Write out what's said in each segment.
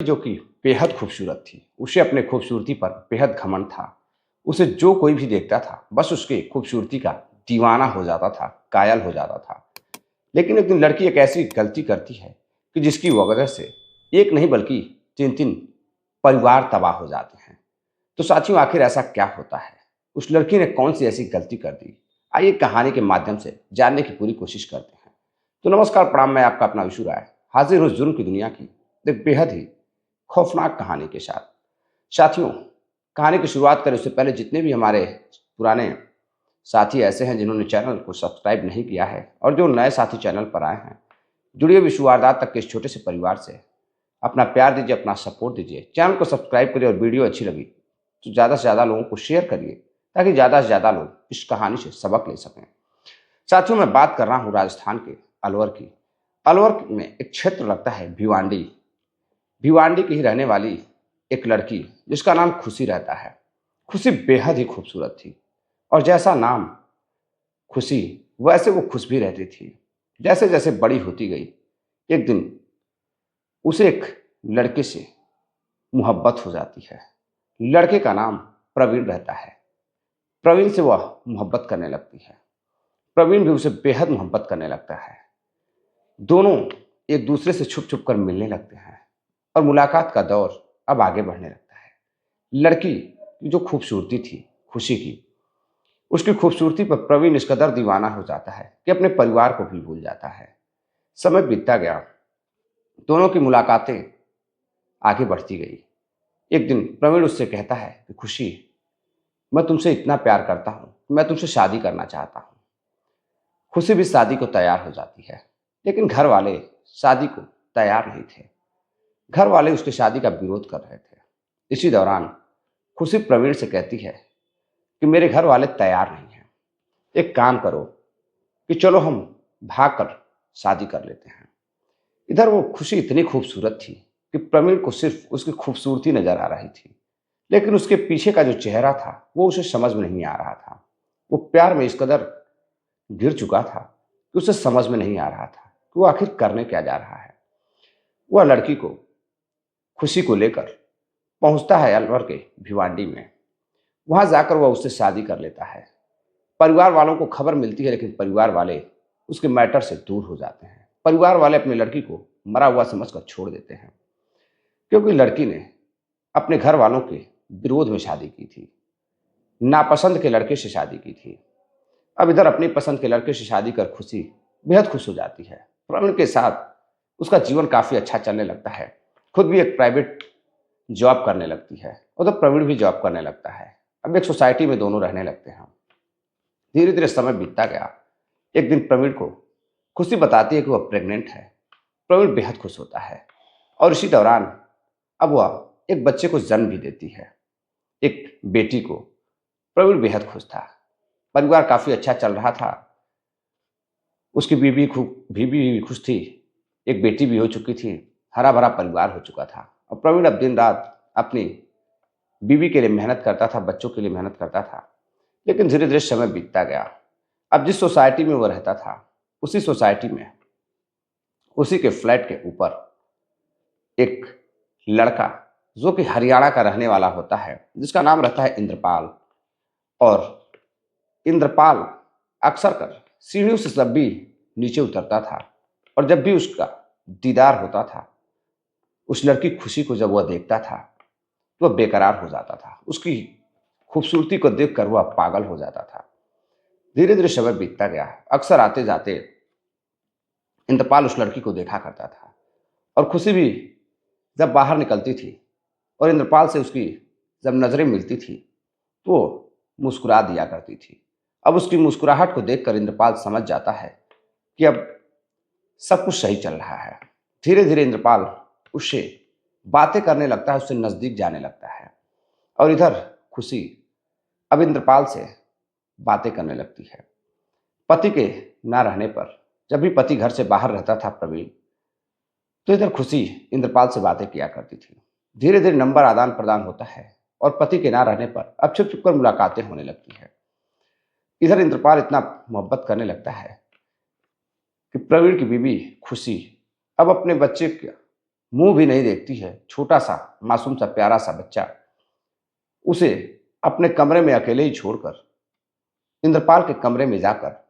जो कि बेहद खूबसूरत थी। उसे अपने खूबसूरती पर बेहद घमंड था। उसे जो कोई भी देखता था, बस उसकी खूबसूरती का दीवाना हो जाता था, कायल हो जाता था। लेकिन एक दिन लड़की एक ऐसी गलती करती है कि जिसकी वजह से एक नहीं बल्कि 3-3 परिवार तबाह हो जाते हैं। तो साथियों, आखिर ऐसा क्या होता है? उस लड़की ने कौन-सी ऐसी गलती कर दी? आइए कहानी के माध्यम से जानने की पूरी कोशिश करते हैं। तो नमस्कार, प्रणाम, मैं आपका अपना विशु राय, हाज़िर हूँ जुर्म की दुनिया की एक बेहद ही खौफनाक कहानी के साथ। साथियों, कहानी की शुरुआत करें उससे पहले जितने भी हमारे पुराने साथी ऐसे हैं जिन्होंने चैनल को सब्सक्राइब नहीं किया है और जो नए साथी चैनल पर आए हैं, जुड़िए विश्व वारदात तक के इस छोटे से परिवार से। अपना प्यार दीजिए, अपना सपोर्ट दीजिए, चैनल को सब्सक्राइब करिए और वीडियो अच्छी लगी तो ज़्यादा से ज़्यादा लोगों को शेयर करिए ताकि ज़्यादा से ज़्यादा लोग इस कहानी से सबक ले सकें। साथियों, मैं बात कर रहा हूँ राजस्थान के अलवर की। अलवर में एक क्षेत्र लगता है भिवांडी। भिवांडी की ही रहने वाली एक लड़की जिसका नाम खुशी रहता है। खुशी बेहद ही खूबसूरत थी और जैसा नाम खुशी, वैसे वो खुश भी रहती थी। जैसे जैसे बड़ी होती गई, एक दिन उसे एक लड़के से मोहब्बत हो जाती है। लड़के का नाम प्रवीण रहता है। प्रवीण से वह मोहब्बत करने लगती है। प्रवीण भी उसे बेहद मोहब्बत करने लगता है। दोनों एक दूसरे से छुप छुप कर मिलने लगते हैं और मुलाकात का दौर अब आगे बढ़ने लगता है। लड़की की जो खूबसूरती थी खुशी की, उसकी खूबसूरती पर प्रवीण इस कदर दीवाना हो जाता है कि अपने परिवार को भी भूल जाता है। समय बीतता गया, दोनों की मुलाकातें आगे बढ़ती गई। एक दिन प्रवीण उससे कहता है कि खुशी, मैं तुमसे इतना प्यार करता हूँ, मैं तुमसे शादी करना चाहता हूँ। खुशी भी शादी को तैयार हो जाती है, लेकिन घर वाले शादी को तैयार नहीं थे। घर वाले उसकी शादी का विरोध कर रहे थे। इसी दौरान खुशी प्रवीण से कहती है कि मेरे घर वाले तैयार नहीं हैं। एक काम करो कि चलो हम भाग कर शादी कर लेते हैं। इधर वो खुशी इतनी खूबसूरत थी कि प्रवीण को सिर्फ उसकी खूबसूरती नजर आ रही थी, लेकिन उसके पीछे का जो चेहरा था वो उसे समझ में नहीं आ रहा था। वो प्यार में इस कदर गिर चुका था कि उसे समझ में नहीं आ रहा था कि वो आखिर करने क्या जा रहा है। वह लड़की को खुशी को लेकर पहुंचता है अलवर के भिवांडी में। वहां जाकर वह उससे शादी कर लेता है। परिवार वालों को खबर मिलती है, लेकिन परिवार वाले उसके मैटर से दूर हो जाते हैं। परिवार वाले अपनी लड़की को मरा हुआ समझकर छोड़ देते हैं, क्योंकि लड़की ने अपने घर वालों के विरोध में शादी की थी, नापसंद के लड़के से शादी की थी। अब इधर अपनी पसंद के लड़के से शादी कर खुशी बेहद खुश हो जाती है। प्रवीण के साथ उसका जीवन काफी अच्छा चलने लगता है। खुद भी एक प्राइवेट जॉब करने लगती है, उधर प्रवीण भी जॉब करने लगता है। अब एक सोसाइटी में दोनों रहने लगते हैं। धीरे धीरे समय बीतता गया। एक दिन प्रवीण को खुशी बताती है कि वह प्रेग्नेंट है। प्रवीण बेहद खुश होता है और इसी दौरान अब वह एक बच्चे को जन्म भी देती है, एक बेटी को। प्रवीण बेहद खुश था। परिवार काफी अच्छा चल रहा था। उसकी बीवी भी खुश थी। एक बेटी भी हो चुकी थी। हरा भरा परिवार हो चुका था और प्रवीण अब दिन रात अपनी बीवी के लिए मेहनत करता था, बच्चों के लिए मेहनत करता था। लेकिन धीरे धीरे समय बीतता गया। अब जिस सोसाइटी में वह रहता था, उसी सोसाइटी में उसी के फ्लैट के ऊपर एक लड़का, जो कि हरियाणा का रहने वाला होता है, जिसका नाम रहता है इंद्रपाल। और इंद्रपाल अक्सर कर सीढ़ियों से जब भी नीचे उतरता था और जब भी उसका दीदार होता था, उस लड़की खुशी को जब वह देखता था तो वह बेकरार हो जाता था। उसकी खूबसूरती को देखकर वह पागल हो जाता था। धीरे धीरे समय बीतता गया। अक्सर आते जाते इंद्रपाल उस लड़की को देखा करता था और खुशी भी जब बाहर निकलती थी और इंद्रपाल से उसकी जब नजरें मिलती थी तो वो मुस्कुरा दिया करती थी। अब उसकी मुस्कुराहट को देखकर इंद्रपाल समझ जाता है कि अब सब कुछ सही चल रहा है। धीरे धीरे इंद्रपाल उससे बातें करने लगता है, उससे नजदीक जाने लगता है और इधर खुशी अब इंद्रपाल से बातें करने लगती है। पति के ना रहने पर जब भी पति घर से बाहर रहता था प्रवीण, तो इधर खुशी इंद्रपाल से बातें किया करती थी। धीरे धीरे नंबर आदान प्रदान होता है और पति के ना रहने पर अब छुप छुप कर मुलाकातें होने लगती है। इधर इंद्रपाल इतना मोहब्बत करने लगता है कि प्रवीण की बीवी खुशी अब अपने बच्चे मुंह भी नहीं देखती है। छोटा सा मासूम सा प्यारा सा बच्चा उसे अपने कमरे में अकेले ही छोड़कर इंद्रपाल के कमरे में जाकर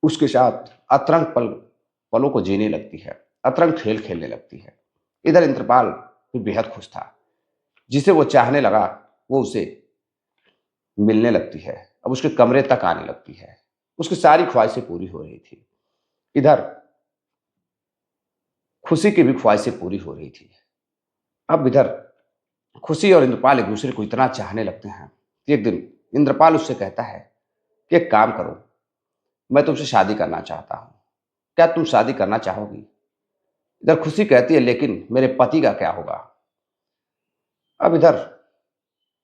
उसके साथ अतरंग पलों को जीने लगती है, अतरंग खेल खेलने लगती है। इधर इंद्रपाल भी बेहद खुश था। जिसे वो चाहने लगा वो उसे मिलने लगती है, अब उसके कमरे तक आने लगती है। उसकी सारी ख्वाहिशें पूरी हो रही थी। इधर खुशी की भी ख्वाहिशें पूरी हो रही थी। अब इधर खुशी और इंद्रपाल एक दूसरे को इतना चाहने लगते हैं कि एक दिन इंद्रपाल उससे कहता है कि एक काम करो, मैं तुमसे शादी करना चाहता हूं, क्या तुम शादी करना चाहोगी? इधर खुशी कहती है लेकिन मेरे पति का क्या होगा? अब इधर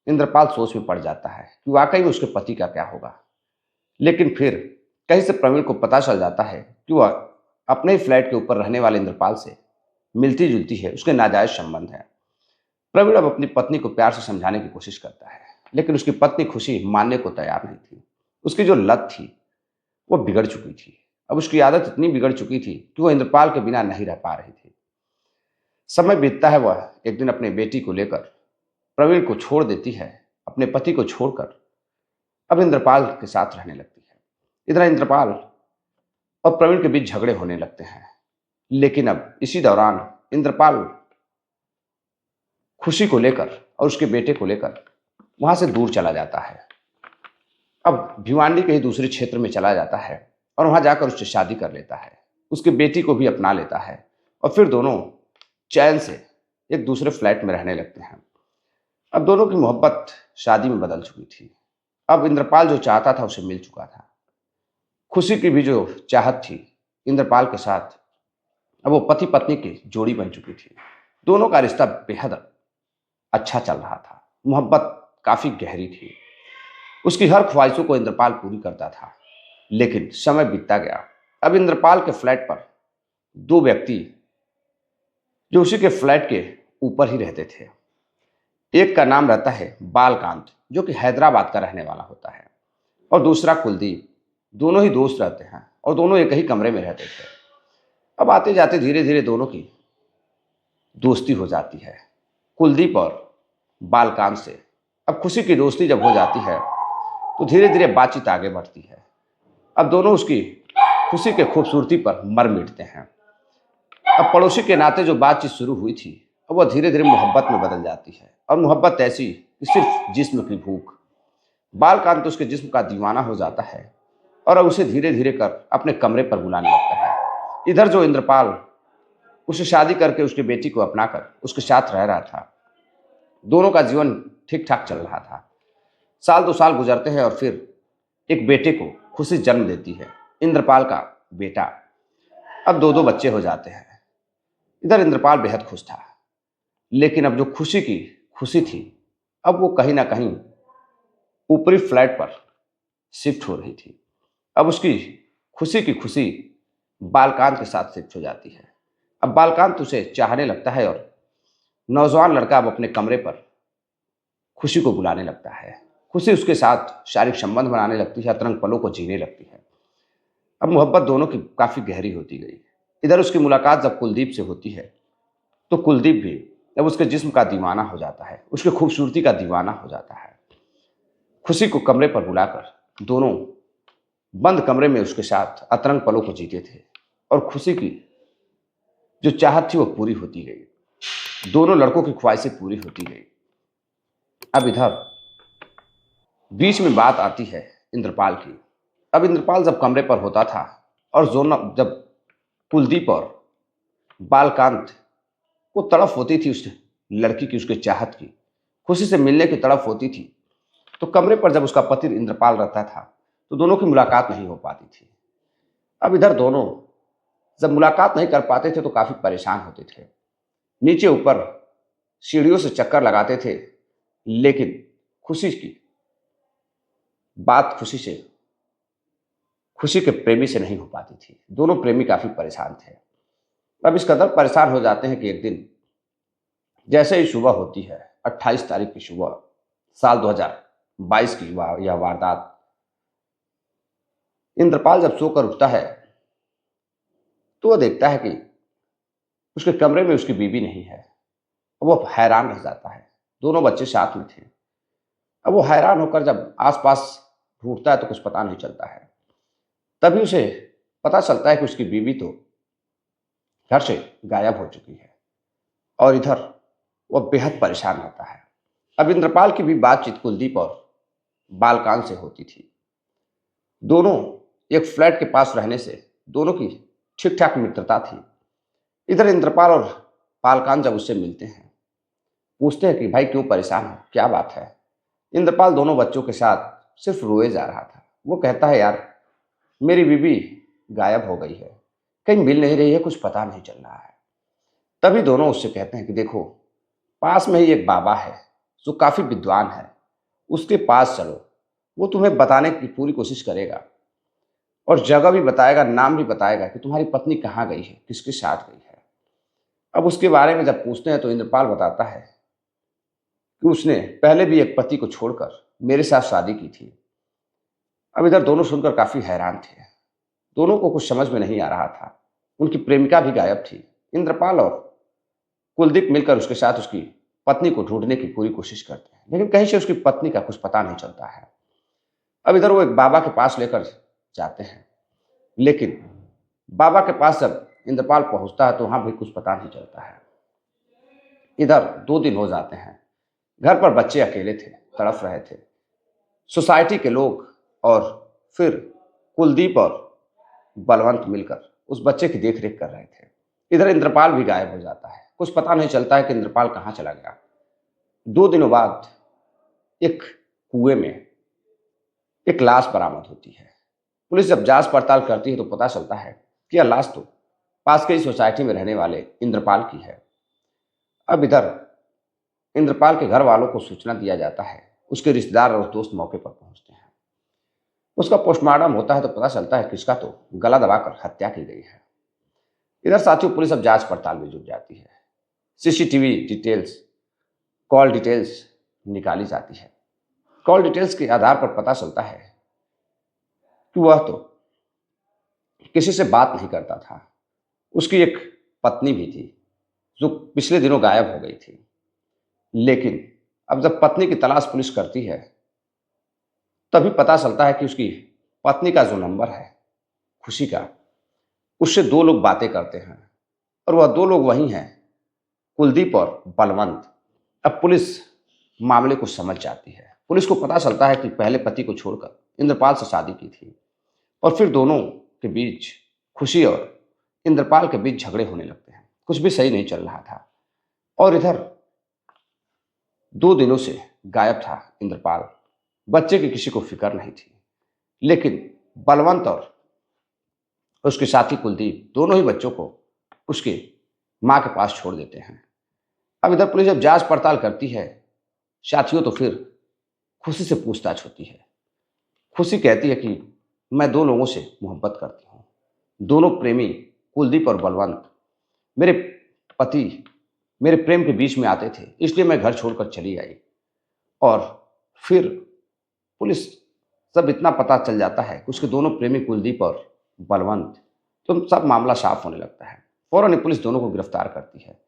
इंद्रपाल सोच में पड़ जाता है कि वाकई में उसके पति का क्या होगा। लेकिन फिर कहीं से प्रवीण को पता चल जाता है कि वह अपने ही फ्लैट के ऊपर रहने वाले इंद्रपाल से मिलती जुलती है, उसके नाजायज संबंध है। प्रवीण अब अपनी पत्नी को प्यार से समझाने की कोशिश करता है, लेकिन उसकी पत्नी खुशी मानने को तैयार नहीं थी। उसकी जो लत थी वो बिगड़ चुकी थी। अब उसकी आदत इतनी बिगड़ चुकी थी कि वह इंद्रपाल के बिना नहीं रह पा रही थी। समय बीतता है, वह एक दिन अपनी बेटी को लेकर प्रवीण को छोड़ देती है, अपने पति को छोड़कर अब इंद्रपाल के साथ रहने लगती है। इधर इंद्रपाल और प्रवीण के बीच झगड़े होने लगते हैं। लेकिन अब इसी दौरान इंद्रपाल खुशी को लेकर और उसके बेटे को लेकर वहां से दूर चला जाता है। अब भिवांडी के ही दूसरे क्षेत्र में चला जाता है और वहां जाकर उससे शादी कर लेता है। उसकी बेटी को भी अपना लेता है और फिर दोनों चैन से एक दूसरे फ्लैट में रहने लगते हैं। अब दोनों की मोहब्बत शादी में बदल चुकी थी। अब इंद्रपाल जो चाहता था उसे मिल चुका था। खुशी की भी जो चाहत थी इंद्रपाल के साथ, अब वो पति पत्नी की जोड़ी बन चुकी थी। दोनों का रिश्ता बेहद अच्छा चल रहा था, मोहब्बत काफी गहरी थी। उसकी हर ख्वाहिशों को इंद्रपाल पूरी करता था। लेकिन समय बीतता गया। अब इंद्रपाल के फ्लैट पर दो व्यक्ति जो उसी के फ्लैट के ऊपर ही रहते थे। एक का नाम रहता है बालकांत, जो कि हैदराबाद का रहने वाला होता है, और दूसरा कुलदीप। दोनों ही दोस्त रहते हैं और दोनों एक ही कमरे में रहते थे। अब आते जाते धीरे धीरे दोनों की दोस्ती हो जाती है, कुलदीप और बालकांत से। अब खुशी की दोस्ती जब हो जाती है तो धीरे धीरे बातचीत आगे बढ़ती है। अब दोनों उसकी खुशी के खूबसूरती पर मर मिटते हैं। अब पड़ोसी के नाते जो बातचीत शुरू हुई थी अब वह धीरे धीरे मोहब्बत में बदल जाती है, और मोहब्बत ऐसी कि सिर्फ जिस्म की भूख। बालकांत तो उसके जिस्म का दीवाना हो जाता है और अब उसे धीरे धीरे कर अपने कमरे पर बुलाने लगता है। इधर जो इंद्रपाल उसे शादी करके उसकी बेटी को अपनाकर उसके साथ रह रहा था, दोनों का जीवन ठीक ठाक चल रहा था। साल दो साल गुजरते हैं और फिर एक बेटे को खुशी जन्म देती है, इंद्रपाल का बेटा। अब दो दो बच्चे हो जाते हैं। इधर इंद्रपाल बेहद खुश था। लेकिन अब जो खुशी की खुशी थी अब वो कहीं ना कहीं ऊपरी फ्लैट पर शिफ्ट हो रही थी। अब उसकी खुशी की खुशी बालकांत के साथ शिफ्ट हो जाती है। अब बालकांत उसे चाहने लगता है और नौजवान लड़का अब अपने कमरे पर खुशी को बुलाने लगता है। खुशी उसके साथ शारीरिक संबंध बनाने लगती है, अतरंग पलों को जीने लगती है। अब मोहब्बत दोनों की काफी गहरी होती गई। इधर उसकी मुलाकात जब कुलदीप से होती है तो कुलदीप भी अब उसके जिस्म का दीवाना हो जाता है, उसकी खूबसूरती का दीवाना हो जाता है। खुशी को कमरे पर बुलाकर दोनों बंद कमरे में उसके साथ अतरंग पलों को जीते थे, और खुशी की जो चाहत थी वो पूरी होती गई। दोनों लड़कों की ख्वाहिशें पूरी होती गई। अब इधर बीच में बात आती है इंद्रपाल की। अब इंद्रपाल जब कमरे पर होता था और जब कुलदीप और बालकांत को तड़फ होती थी उस लड़की की, उसके चाहत की, खुशी से मिलने की तड़फ होती थी, तो कमरे पर जब उसका पति इंद्रपाल रहता था तो दोनों की मुलाकात नहीं हो पाती थी। अब इधर दोनों जब मुलाकात नहीं कर पाते थे तो काफी परेशान होते थे, नीचे ऊपर सीढ़ियों से चक्कर लगाते थे। लेकिन खुशी की बात खुशी के प्रेमी से नहीं हो पाती थी। दोनों प्रेमी काफी परेशान थे। अब इस कदर परेशान हो जाते हैं कि एक दिन जैसे ही सुबह होती है, 28 तारीख की सुबह, साल 2022 की यह वारदात, इंद्रपाल जब सोकर उठता है तो वह देखता है कि उसके कमरे में उसकी बीवी नहीं है। अब वो हैरान रह जाता है। दोनों बच्चे साथ में थे। अब वो हैरान होकर जब आसपास ढूंढता है तो कुछ पता नहीं चलता है। तभी उसे पता चलता है कि उसकी बीवी तो घर से गायब हो चुकी है और इधर वह बेहद परेशान रहता है। अब इंद्रपाल की भी बातचीत कुलदीप और बालकान से होती थी। दोनों एक फ्लैट के पास रहने से दोनों की ठीक ठाक मित्रता थी। इधर इंद्रपाल और बालकान जब उससे मिलते हैं, पूछते हैं कि भाई क्यों परेशान हो, क्या बात है। इंद्रपाल दोनों बच्चों के साथ सिर्फ रोए जा रहा था। वो कहता है, यार मेरी बीवी गायब हो गई है, कहीं मिल नहीं रही है, कुछ पता नहीं चल रहा है। तभी दोनों उससे कहते हैं कि देखो, पास में ही एक बाबा है जो काफी विद्वान है, उसके पास चलो, वो तुम्हें बताने की पूरी कोशिश करेगा और जगह भी बताएगा, नाम भी बताएगा कि तुम्हारी पत्नी कहाँ गई है, किसके साथ गई है। अब उसके बारे में जब पूछते हैं तो इंद्रपाल बताता है कि उसने पहले भी एक पति को छोड़कर मेरे साथ शादी की थी। अब इधर दोनों सुनकर काफी हैरान थे। दोनों को कुछ समझ में नहीं आ रहा था। उनकी प्रेमिका भी गायब थी। इंद्रपाल और कुलदीप मिलकर उसके साथ उसकी पत्नी को ढूंढने की पूरी कोशिश करते हैं, लेकिन कहीं से उसकी पत्नी का कुछ पता नहीं चलता है। अब इधर वो एक बाबा के पास लेकर जाते हैं, लेकिन बाबा के पास जब इंद्रपाल पहुंचता है तो वहां भी कुछ पता नहीं चलता है। इधर 2 दिन हो जाते हैं। घर पर बच्चे अकेले थे, तड़फ रहे थे। सोसाइटी के लोग और फिर कुलदीप और बलवंत मिलकर उस बच्चे की देख रेख कर रहे थे। इधर इंद्रपाल भी गायब हो जाता है। कुछ पता नहीं चलता है कि इंद्रपाल कहाँ चला गया। 2 दिनों बाद एक कुएं में एक लाश बरामद होती है। पुलिस जब जांच पड़ताल करती है तो पता चलता है कि यह लाश तो पास के ही सोसाइटी में रहने वाले इंद्रपाल की है। अब इधर इंद्रपाल के घर वालों को सूचना दिया जाता है। उसके रिश्तेदार और दोस्त मौके पर पहुंचते हैं। उसका पोस्टमार्टम होता है तो पता चलता है कि इसका तो गला दबाकर हत्या की गई है। इधर साथियों पुलिस अब जांच पड़ताल में जुट जाती है। सीसीटीवी डिटेल्स, कॉल डिटेल्स निकाली जाती है। कॉल डिटेल्स के आधार पर पता चलता है कि वह तो किसी से बात नहीं करता था। उसकी एक पत्नी भी थी जो पिछले दिनों गायब हो गई थी। लेकिन अब जब पत्नी की तलाश पुलिस करती है तभी पता चलता है कि उसकी पत्नी का जो नंबर है खुशी का, उससे 2 लोग बातें करते हैं और वह 2 लोग वही हैं, कुलदीप और बलवंत। अब पुलिस मामले को समझ जाती है। पुलिस को पता चलता है कि पहले पति को छोड़कर इंद्रपाल से शादी की थी और फिर दोनों के बीच, खुशी और इंद्रपाल के बीच झगड़े होने लगते हैं। कुछ भी सही नहीं चल रहा था और इधर 2 दिनों से गायब था इंद्रपाल। बच्चे की किसी को फिक्र नहीं थी, लेकिन बलवंत और उसके साथी कुलदीप दोनों ही बच्चों को उसके माँ के पास छोड़ देते हैं। अब इधर पुलिस जब जांच पड़ताल करती है साथियों तो फिर खुशी से पूछताछ होती है। खुशी कहती है कि मैं 2 लोगों से मोहब्बत करती हूँ। दोनों प्रेमी कुलदीप और बलवंत मेरे पति मेरे प्रेम के बीच में आते थे, इसलिए मैं घर छोड़कर चली आई। और फिर पुलिस सब इतना पता चल जाता है कि उसके दोनों प्रेमी कुलदीप और बलवंत, तो सब मामला साफ होने लगता है। फौरन ही पुलिस दोनों को गिरफ्तार करती है।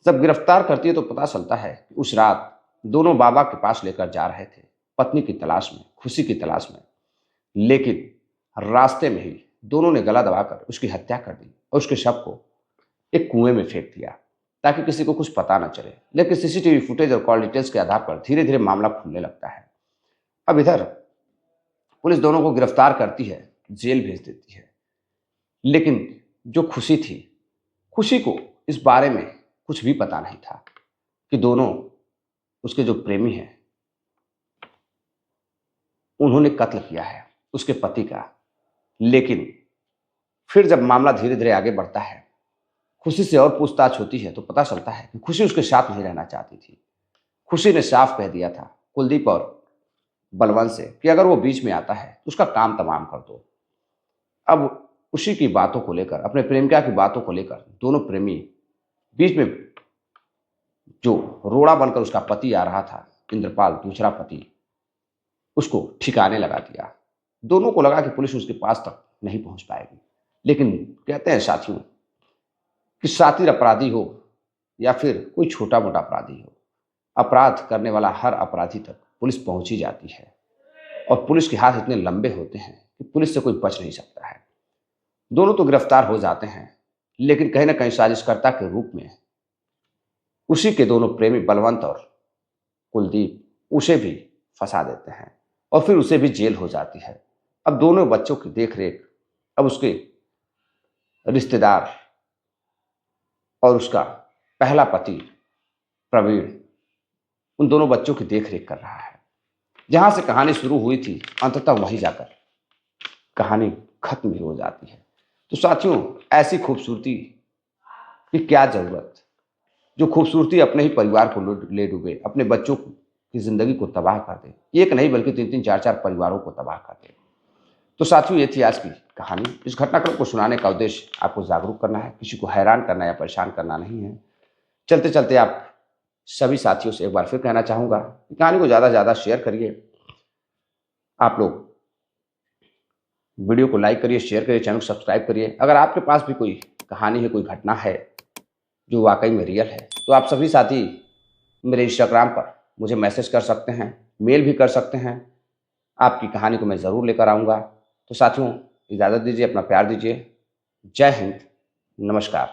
जब गिरफ्तार करती है तो पता चलता है कि उस रात दोनों बाबा के पास लेकर जा रहे थे पत्नी की तलाश में, खुशी की तलाश में, लेकिन रास्ते में ही दोनों ने गला दबाकर उसकी हत्या कर दी और उसके शव को एक कुएं में फेंक दिया ताकि किसी को कुछ पता न चले। लेकिन सीसीटीवी फुटेज और कॉल डिटेल्स के आधार पर धीरे धीरे मामला खुलने लगता है। अब इधर पुलिस दोनों को गिरफ्तार करती है, जेल भेज देती है। लेकिन जो खुशी थी, खुशी को इस बारे में कुछ भी पता नहीं था कि दोनों उसके जो प्रेमी हैं उन्होंने कत्ल किया है उसके पति का। लेकिन फिर जब मामला धीरे धीरे आगे बढ़ता है, खुशी से और पूछताछ होती है तो पता चलता है कि खुशी उसके साथ नहीं रहना चाहती थी। खुशी ने साफ कह दिया था कुलदीप और बलवंत से कि अगर वो बीच में आता है तो उसका काम तमाम कर दो। अब उसी की बातों को लेकर, अपने प्रेमिका की बातों को लेकर दोनों प्रेमी बीच में, जो रोड़ा बनकर उसका पति आ रहा था इंद्रपाल, दूसरा पति, उसको ठिकाने लगा दिया। दोनों को लगा कि पुलिस उसके पास तक नहीं पहुंच पाएगी। लेकिन कहते हैं साथियों कि शातिर अपराधी हो या फिर कोई छोटा मोटा अपराधी हो, अपराध करने वाला हर अपराधी तक पुलिस पहुंच ही जाती है और पुलिस के हाथ इतने लंबे होते हैं कि पुलिस से कोई बच नहीं सकता है। दोनों तो गिरफ्तार हो जाते हैं, लेकिन कहीं ना कहीं साजिशकर्ता के रूप में उसी के दोनों प्रेमी बलवंत और कुलदीप उसे भी फंसा देते हैं और फिर उसे भी जेल हो जाती है। अब दोनों बच्चों की देखरेख अब उसके रिश्तेदार और उसका पहला पति प्रवीण उन दोनों बच्चों की देखरेख कर रहा है। जहां से कहानी शुरू हुई थी अंततः वहीं जाकर कहानी खत्म भी हो जाती है। तो साथियों, ऐसी खूबसूरती की क्या जरूरत, जो खूबसूरती अपने ही परिवार को ले डूबे, अपने बच्चों की जिंदगी को तबाह कर दे, एक नहीं बल्कि 3-3 4-4 परिवारों को तबाह कर दे। तो साथियों, ये थी आज की कहानी। इस घटनाक्रम को सुनाने का उद्देश्य आपको जागरूक करना है, किसी को हैरान करना या परेशान करना नहीं है। चलते चलते आप सभी साथियों से एक बार फिर कहना चाहूंगा कि कहानी को ज़्यादा से ज़्यादा शेयर करिए। आप लोग वीडियो को लाइक करिए, शेयर करिए, चैनल को सब्सक्राइब करिए। अगर आपके पास भी कोई कहानी है, कोई घटना है जो वाकई में रियल है, तो आप सभी साथी मेरे इंस्टाग्राम पर मुझे मैसेज कर सकते हैं, मेल भी कर सकते हैं। आपकी कहानी को मैं ज़रूर लेकर आऊँगा। तो साथियों, इजाज़त दीजिए, अपना प्यार दीजिए। जय हिंद, नमस्कार।